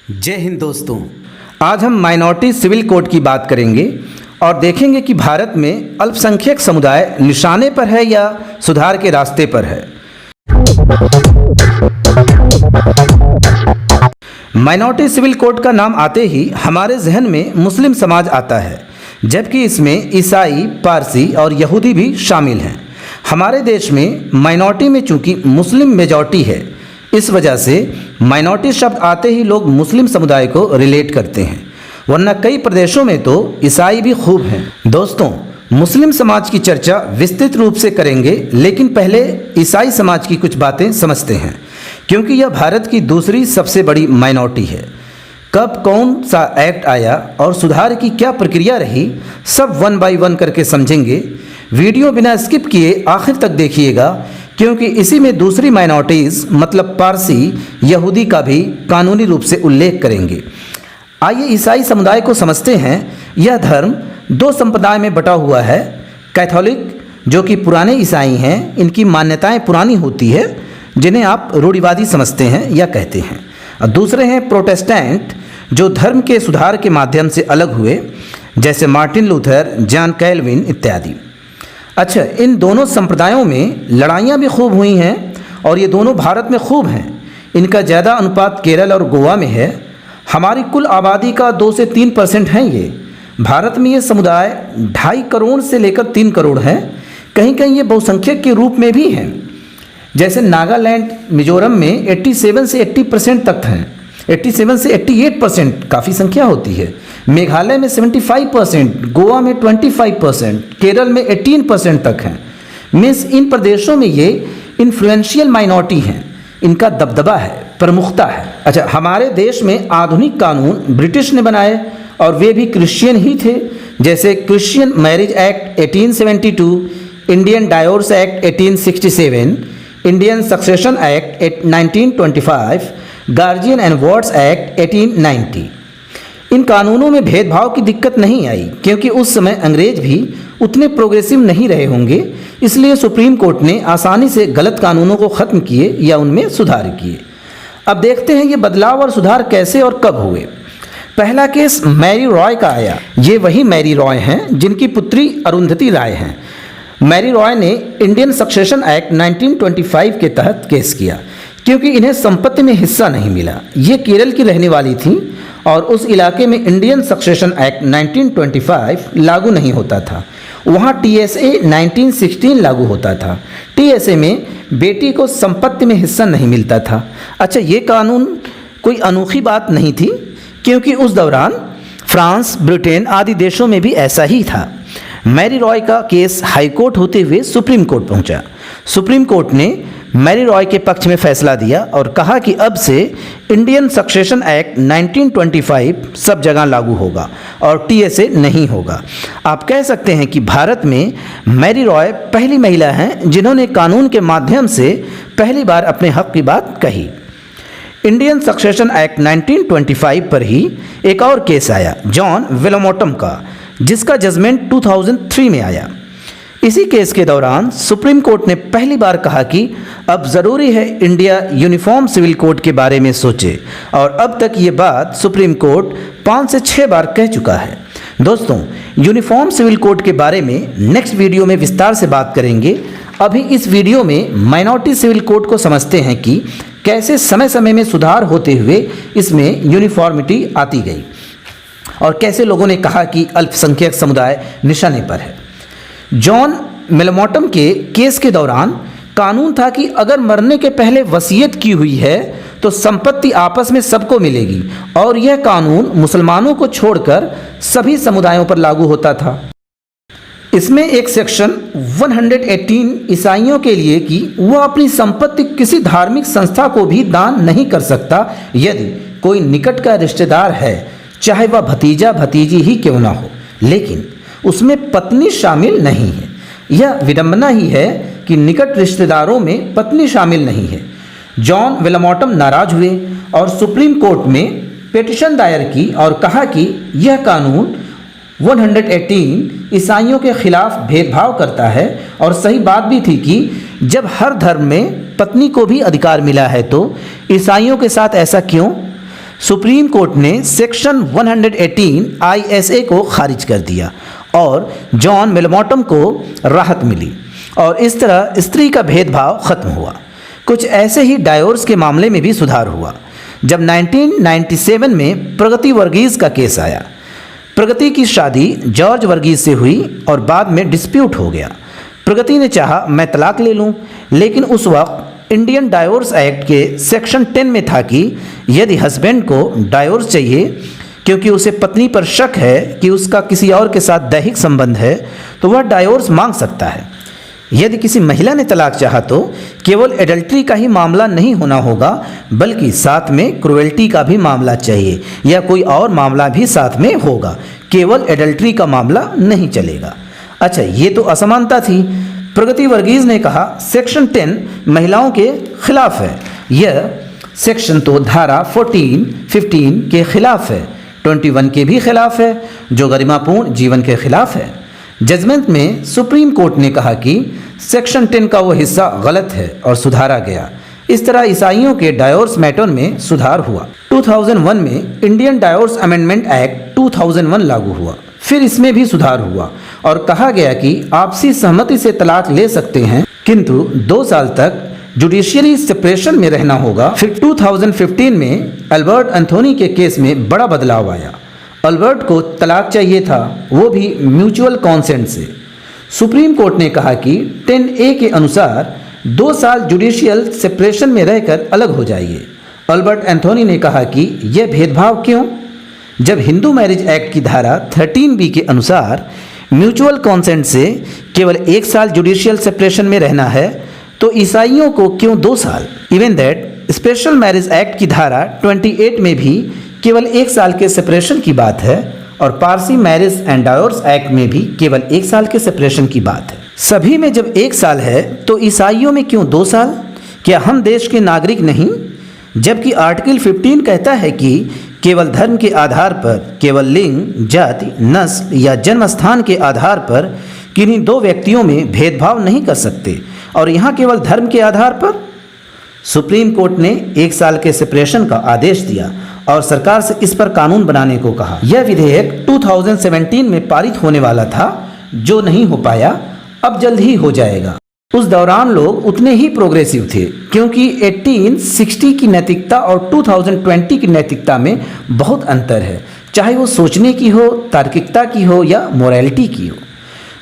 जय हिंद दोस्तों। आज हम माइनॉरिटी सिविल कोड की बात करेंगे और देखेंगे कि भारत में अल्पसंख्यक समुदाय निशाने पर है या सुधार के रास्ते पर है। माइनॉरिटी सिविल कोड का नाम आते ही हमारे जहन में मुस्लिम समाज आता है, जबकि इसमें ईसाई, पारसी और यहूदी भी शामिल हैं। हमारे देश में माइनॉरिटी में चूंकि मुस्लिम मेजॉरिटी है, इस वजह से माइनॉरिटी शब्द आते ही लोग मुस्लिम समुदाय को रिलेट करते हैं, वरना कई प्रदेशों में तो ईसाई भी खूब हैं। दोस्तों, मुस्लिम समाज की चर्चा विस्तृत रूप से करेंगे, लेकिन पहले ईसाई समाज की कुछ बातें समझते हैं, क्योंकि यह भारत की दूसरी सबसे बड़ी माइनॉरिटी है। कब कौन सा एक्ट आया और सुधार की क्या प्रक्रिया रही, सब वन बाय वन करके समझेंगे। वीडियो बिना स्किप किए आखिर तक देखिएगा, क्योंकि इसी में दूसरी माइनॉरिटीज़ मतलब पारसी, यहूदी का भी कानूनी रूप से उल्लेख करेंगे। आइए ईसाई समुदाय को समझते हैं। यह धर्म दो संप्रदाय में बटा हुआ है। कैथोलिक, जो कि पुराने ईसाई हैं, इनकी मान्यताएं पुरानी होती है, जिन्हें आप रूढ़िवादी समझते हैं या कहते हैं। और दूसरे हैं प्रोटेस्टेंट, जो धर्म के सुधार के माध्यम से अलग हुए, जैसे मार्टिन लूथर, जॉन कैल्विन इत्यादि। अच्छा, इन दोनों संप्रदायों में लड़ाइयाँ भी खूब हुई हैं और ये दोनों भारत में खूब हैं। इनका ज़्यादा अनुपात केरल और गोवा में है। हमारी कुल आबादी का 2 से 3% हैं ये। भारत में ये समुदाय 2.5 करोड़ से लेकर 3 करोड़ हैं। कहीं कहीं ये बहुसंख्यक के रूप में भी हैं, जैसे नागालैंड, मिजोरम में 87 से 80% तक हैं। 87 से 88% काफ़ी संख्या होती है। मेघालय में 75%, गोवा में 25%, केरल में 18% तक हैं। मीन्स इन प्रदेशों में ये इन्फ्लुएंशियल माइनॉरिटी हैं, इनका दबदबा है, प्रमुखता है। अच्छा, हमारे देश में आधुनिक कानून ब्रिटिश ने बनाए और वे भी क्रिश्चियन ही थे, जैसे Christian marriage act 1872, Indian divorce act 1867, Indian succession act 1925, guardian and wards act 1890। इन कानूनों में भेदभाव की दिक्कत नहीं आई, क्योंकि उस समय अंग्रेज भी उतने प्रोग्रेसिव नहीं रहे होंगे, इसलिए सुप्रीम कोर्ट ने आसानी से गलत कानूनों को ख़त्म किए या उनमें सुधार किए। अब देखते हैं ये बदलाव और सुधार कैसे और कब हुए। पहला केस मैरी रॉय का आया। ये वही मैरी रॉय हैं जिनकी पुत्री अरुंधति राय हैं। मैरी रॉय ने इंडियन सक्सेशन एक्ट 1925 के तहत केस किया, क्योंकि इन्हें संपत्ति में हिस्सा नहीं मिला। ये केरल की रहने वाली थीं और उस इलाके में इंडियन सक्सेशन एक्ट 1925 लागू नहीं होता था। वहाँ TSA 1916 लागू होता था। TSA में बेटी को संपत्ति में हिस्सा नहीं मिलता था। अच्छा, ये कानून कोई अनोखी बात नहीं थी, क्योंकि उस दौरान फ्रांस, ब्रिटेन आदि देशों में भी ऐसा ही था। मैरी रॉय का केस हाई कोर्ट होते हुए सुप्रीम कोर्ट पहुंचा। सुप्रीम कोर्ट ने मैरी रॉय के पक्ष में फैसला दिया और कहा कि अब से इंडियन सक्सेशन एक्ट 1925 सब जगह लागू होगा और TSA नहीं होगा। आप कह सकते हैं कि भारत में मैरी रॉय पहली महिला हैं जिन्होंने कानून के माध्यम से पहली बार अपने हक की बात कही। इंडियन सक्सेशन एक्ट 1925 पर ही एक और केस आया, जॉन विलोमोटम का, जिसका जजमेंट 2003 में आया। इसी केस के दौरान सुप्रीम कोर्ट ने पहली बार कहा कि अब ज़रूरी है इंडिया यूनिफॉर्म सिविल कोड के बारे में सोचे, और अब तक ये बात सुप्रीम कोर्ट 5 से 6 बार कह चुका है। दोस्तों, यूनिफॉर्म सिविल कोड के बारे में नेक्स्ट वीडियो में विस्तार से बात करेंगे। अभी इस वीडियो में माइनॉरिटी सिविल कोड को समझते हैं कि कैसे समय समय में सुधार होते हुए इसमें यूनिफॉर्मिटी आती गई और कैसे लोगों ने कहा कि अल्पसंख्यक समुदाय निशाने पर है। जॉन विलोमोटम के केस के दौरान कानून था कि अगर मरने के पहले वसीयत की हुई है तो संपत्ति आपस में सबको मिलेगी, और यह कानून मुसलमानों को छोड़कर सभी समुदायों पर लागू होता था। इसमें एक सेक्शन 118 ईसाइयों के लिए कि वह अपनी संपत्ति किसी धार्मिक संस्था को भी दान नहीं कर सकता यदि कोई निकट का रिश्तेदार है, चाहे वह भतीजा भतीजी ही क्यों ना हो, लेकिन उसमें पत्नी शामिल नहीं है। यह विडंबना ही है कि निकट रिश्तेदारों में पत्नी शामिल नहीं है। जॉन विलोमोटम नाराज हुए और सुप्रीम कोर्ट में पिटीशन दायर की और कहा कि यह कानून 118 ईसाइयों के खिलाफ भेदभाव करता है, और सही बात भी थी कि जब हर धर्म में पत्नी को भी अधिकार मिला है तो ईसाइयों के साथ ऐसा क्यों। सुप्रीम कोर्ट ने सेक्शन 118 ISA को खारिज कर दिया और जॉन मिलमॉटम को राहत मिली और इस तरह स्त्री का भेदभाव खत्म हुआ। कुछ ऐसे ही डायोर्स के मामले में भी सुधार हुआ जब 1997 में प्रगति वर्गीस का केस आया। प्रगति की शादी जॉर्ज वर्गीस से हुई और बाद में डिस्प्यूट हो गया। प्रगति ने चाहा मैं तलाक ले लूं, लेकिन उस वक्त इंडियन डायोर्स एक्ट के सेक्शन 10 में था कि यदि हस्बैंड को डायोर्स चाहिए क्योंकि उसे पत्नी पर शक है कि उसका किसी और के साथ दैहिक संबंध है तो वह डायोर्स मांग सकता है। यदि किसी महिला ने तलाक चाहा तो केवल एडल्ट्री का ही मामला नहीं होना होगा, बल्कि साथ में क्रुएल्टी का भी मामला चाहिए या कोई और मामला भी साथ में होगा, केवल एडल्ट्री का मामला नहीं चलेगा। अच्छा, ये तो असमानता थी। प्रगति वर्गीस ने कहा सेक्शन 10 महिलाओं के खिलाफ है। यह सेक्शन तो धारा 14, 15 के खिलाफ है, 21 के भी खिलाफ है, जो गरिमापूर्ण जीवन के खिलाफ है। जजमेंट में सुप्रीम कोर्ट ने कहा कि सेक्शन 10 का वो हिस्सा गलत है और सुधारा गया। इस तरह ईसाइयों के डायोर्स मैटर में सुधार हुआ। 2001 में इंडियन डायोर्स अमेंडमेंट एक्ट 2001 लागू हुआ। फिर इसमें भी सुधार हुआ और कहा गया कि आपसी सहमति से तलाक ले सकते हैं, किंतु 2 साल तक जुडिशियरी सेपरेशन में रहना होगा। फिर 2015 में अल्बर्ट एंथोनी के केस में बड़ा बदलाव आया। अल्बर्ट को तलाक चाहिए था, वो भी म्यूचुअल कॉन्सेंट से। सुप्रीम कोर्ट ने कहा कि 10A के अनुसार 2 साल जुडिशियल सेपरेशन में रहकर अलग हो जाइए। अल्बर्ट एंथोनी ने कहा कि यह भेदभाव क्यों, जब हिंदू मैरिज एक्ट की धारा 13B के अनुसार म्यूचुअल कॉन्सेंट से केवल 1 साल जुडिशियल सेपरेशन में रहना है तो ईसाइयों को क्यों 2 साल। Even that special marriage act की धारा 28 में भी केवल 1 साल के सेपरेशन की बात है और पारसी मैरिज एंड डायोर्स एक्ट में भी केवल 1 साल के सेपरेशन की बात है। सभी में जब 1 साल है तो ईसाइयों में क्यों 2 साल? क्या हम देश के नागरिक नहीं? जबकि आर्टिकल 15 कहता है कि केवल धर्म के आधार पर, केवल लिंग, जाति, नस्ल या जन्म स्थान के आधार पर किन्हीं 2 व्यक्तियों में भेदभाव नहीं कर सकते, और यहाँ केवल धर्म के आधार पर। सुप्रीम कोर्ट ने 1 साल के सेपरेशन का आदेश दिया और सरकार से इस पर कानून बनाने को कहा। यह विधेयक 2017 में पारित होने वाला था, जो नहीं हो पाया, अब जल्द ही हो जाएगा। उस दौरान लोग उतने ही प्रोग्रेसिव थे क्योंकि 1860 की नैतिकता और 2020 की नैतिकता में बहुत अंतर है, चाहे वो सोचने की हो, तार्किकता की हो या मोरालिटी की हो।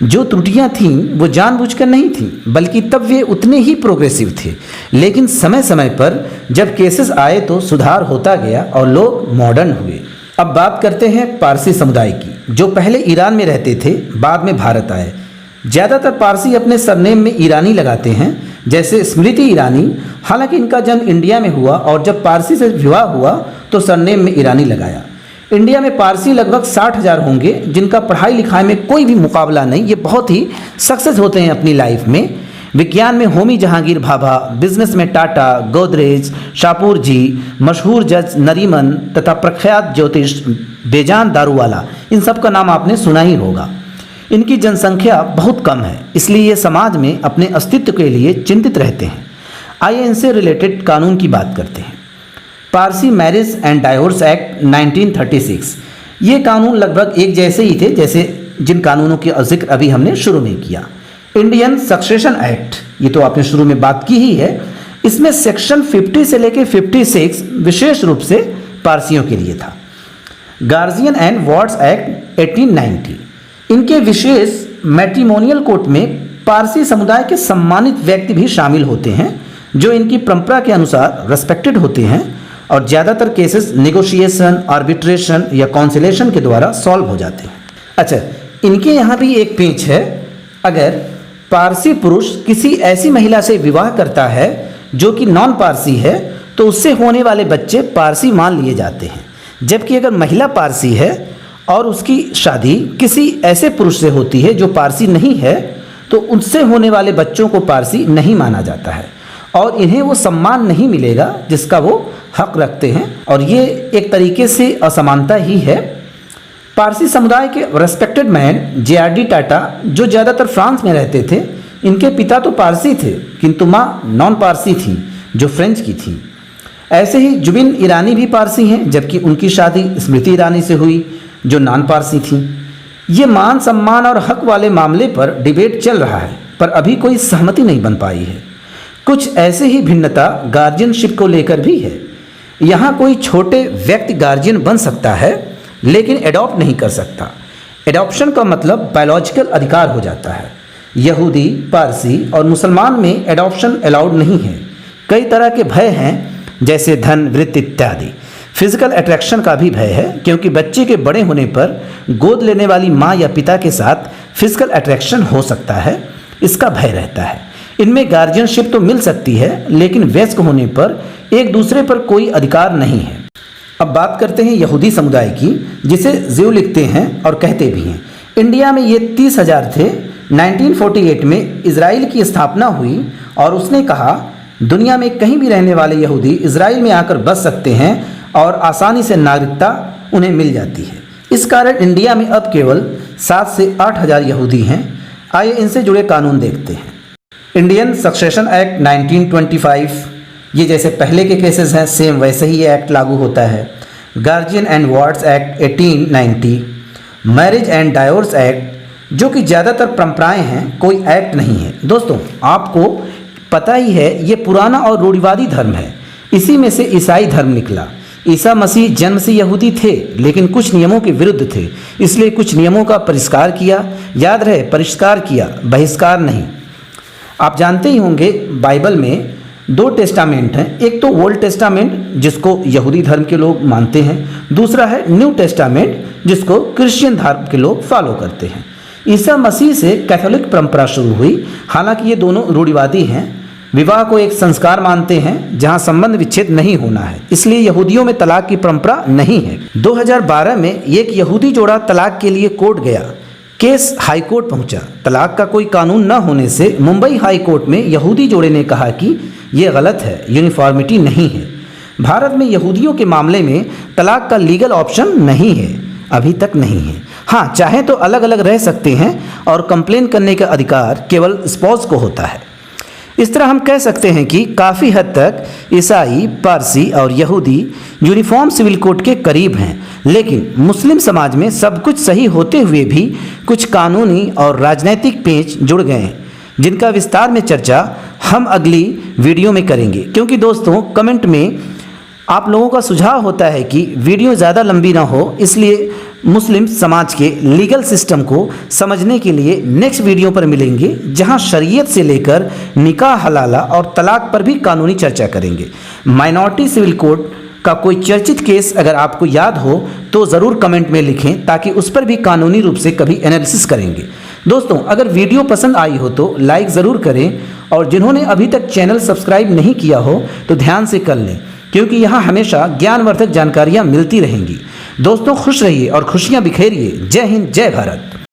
जो त्रुटियां थीं वो जानबूझकर नहीं थीं, बल्कि तब वे उतने ही प्रोग्रेसिव थे। लेकिन समय समय पर जब केसेस आए तो सुधार होता गया और लोग मॉडर्न हुए। अब बात करते हैं पारसी समुदाय की, जो पहले ईरान में रहते थे, बाद में भारत आए। ज़्यादातर पारसी अपने सरनेम में ईरानी लगाते हैं, जैसे स्मृति ईरानी। हालांकि इनका जन्म इंडिया में हुआ और जब पारसी से विवाह हुआ तो सरनेम में ईरानी लगाया। इंडिया में पारसी लगभग 60,000 होंगे, जिनका पढ़ाई लिखाई में कोई भी मुकाबला नहीं। ये बहुत ही सक्सेस होते हैं अपनी लाइफ में। विज्ञान में होमी जहांगीर भाभा, बिजनेस में टाटा, गोदरेज, शाहपुर जी, मशहूर जज नरीमन तथा प्रख्यात ज्योतिष बेजान दारूवाला, इन सब का नाम आपने सुना ही होगा। इनकी जनसंख्या बहुत कम है, इसलिए ये समाज में अपने अस्तित्व के लिए चिंतित रहते हैं। आइए इनसे रिलेटेड कानून की बात करते हैं। पारसी मैरिज एंड डायोर्स एक्ट 1936, ये कानून लगभग एक जैसे ही थे जैसे जिन कानूनों की जिक्र अभी हमने शुरू में किया। इंडियन सक्सेशन एक्ट, ये तो आपने शुरू में बात की ही है। इसमें सेक्शन 50 से लेकर 56 विशेष रूप से पारसियों के लिए था। गार्जियन एंड वार्ड्स एक्ट 1890, इनके विशेष मैट्रिमोनियल कोड में पारसी समुदाय के सम्मानित व्यक्ति भी शामिल होते हैं, जो इनकी परंपरा के अनुसार रेस्पेक्टेड होते हैं और ज़्यादातर केसेस नेगोशिएशन, आर्बिट्रेशन या कॉन्सिलेशन के द्वारा सॉल्व हो जाते हैं। अच्छा, इनके यहाँ भी एक पेंच है। अगर पारसी पुरुष किसी ऐसी महिला से विवाह करता है जो कि नॉन पारसी है तो उससे होने वाले बच्चे पारसी मान लिए जाते हैं। जबकि अगर महिला पारसी है और उसकी शादी किसी ऐसे पुरुष से होती है जो पारसी नहीं है तो उनसे होने वाले बच्चों को पारसी नहीं माना जाता है और इन्हें वो सम्मान नहीं मिलेगा जिसका वो हक रखते हैं, और ये एक तरीके से असमानता ही है। पारसी समुदाय के रेस्पेक्टेड मैन JRD टाटा, जो ज़्यादातर फ्रांस में रहते थे, इनके पिता तो पारसी थे किंतु माँ नॉन पारसी थी जो फ्रेंच की थी। ऐसे ही जुबिन ईरानी भी पारसी हैं, जबकि उनकी शादी स्मृति ईरानी से हुई जो नॉन पारसी थी। ये मान सम्मान और हक वाले मामले पर डिबेट चल रहा है, पर अभी कोई सहमति नहीं बन पाई है। कुछ ऐसे ही भिन्नता गार्जियनशिप को लेकर भी है। यहाँ कोई छोटे व्यक्ति गार्जियन बन सकता है लेकिन एडॉप्ट नहीं कर सकता। एडॉप्शन का मतलब बायोलॉजिकल अधिकार हो जाता है। यहूदी, पारसी और मुसलमान में एडॉप्शन अलाउड नहीं है। कई तरह के भय हैं, जैसे धन, वृत्ति इत्यादि। फिजिकल अट्रैक्शन का भी भय है, क्योंकि बच्चे के बड़े होने पर गोद लेने वाली माँ या पिता के साथ फिजिकल अट्रैक्शन हो सकता है, इसका भय रहता है। इनमें गार्जियनशिप तो मिल सकती है, लेकिन वयस्क होने पर एक दूसरे पर कोई अधिकार नहीं है। अब बात करते हैं यहूदी समुदाय की, जिसे ज्यू लिखते हैं और कहते भी हैं। इंडिया में ये 30,000 थे। 1948 में इजराइल की स्थापना हुई और उसने कहा दुनिया में कहीं भी रहने वाले यहूदी इजराइल में आकर बस सकते हैं और आसानी से नागरिकता उन्हें मिल जाती है। इस कारण इंडिया में अब केवल 7 से 8,000 यहूदी हैं। आइए इनसे जुड़े कानून देखते हैं। इंडियन सक्सेशन एक्ट 1925, ये जैसे पहले के केसेस हैं सेम वैसे ही ये एक्ट लागू होता है। Guardian and wards act 1890, marriage and divorce act, जो कि ज़्यादातर परंपराएं हैं, कोई एक्ट नहीं है। दोस्तों, आपको पता ही है ये पुराना और रूढ़िवादी धर्म है। इसी में से ईसाई धर्म निकला। ईसा मसीह जन्म से यहूदी थे, लेकिन कुछ नियमों के विरुद्ध थे, इसलिए कुछ नियमों का परिष्कार किया। याद रहे, परिष्कार किया, बहिष्कार नहीं। आप जानते ही होंगे बाइबल में 2 टेस्टामेंट हैं। एक तो ओल्ड टेस्टामेंट, जिसको यहूदी धर्म के लोग मानते हैं। दूसरा है न्यू टेस्टामेंट, जिसको क्रिश्चियन धर्म के लोग फॉलो करते हैं। ईसा मसीह से कैथोलिक परंपरा शुरू हुई। हालांकि ये दोनों रूढ़िवादी हैं। विवाह को एक संस्कार मानते हैं जहां संबंध विच्छेद नहीं होना है, इसलिए यहूदियों में तलाक की परंपरा नहीं है। 2012 में एक यहूदी जोड़ा तलाक के लिए कोर्ट गया। केस हाई कोर्ट पहुंचा। तलाक का कोई कानून न होने से मुंबई हाई कोर्ट में यहूदी जोड़े ने कहा कि यह गलत है, यूनिफॉर्मिटी नहीं है। भारत में यहूदियों के मामले में तलाक का लीगल ऑप्शन नहीं है, अभी तक नहीं है। हाँ, चाहे तो अलग अलग रह सकते हैं और कंप्लेन करने का अधिकार केवल स्पाउस को होता है। इस तरह हम कह सकते हैं कि काफ़ी हद तक ईसाई, पारसी और यहूदी यूनिफॉर्म सिविल कोड के करीब हैं, लेकिन मुस्लिम समाज में सब कुछ सही होते हुए भी कुछ कानूनी और राजनीतिक पेच जुड़ गए हैं, जिनका विस्तार में चर्चा हम अगली वीडियो में करेंगे। क्योंकि दोस्तों, कमेंट में आप लोगों का सुझाव होता है कि वीडियो ज़्यादा लंबी ना हो, इसलिए मुस्लिम समाज के लीगल सिस्टम को समझने के लिए नेक्स्ट वीडियो पर मिलेंगे, जहां शरीयत से लेकर निकाह, हलाला और तलाक पर भी कानूनी चर्चा करेंगे। माइनॉरिटी सिविल कोड का कोई चर्चित केस अगर आपको याद हो तो ज़रूर कमेंट में लिखें, ताकि उस पर भी कानूनी रूप से कभी एनालिसिस करेंगे। दोस्तों, अगर वीडियो पसंद आई हो तो लाइक ज़रूर करें, और जिन्होंने अभी तक चैनल सब्सक्राइब नहीं किया हो तो ध्यान से कर लें, क्योंकि यहाँ हमेशा ज्ञानवर्धक जानकारियाँ मिलती रहेंगी। दोस्तों, खुश रहिए और खुशियाँ बिखेरिए। जय हिंद, जय भारत।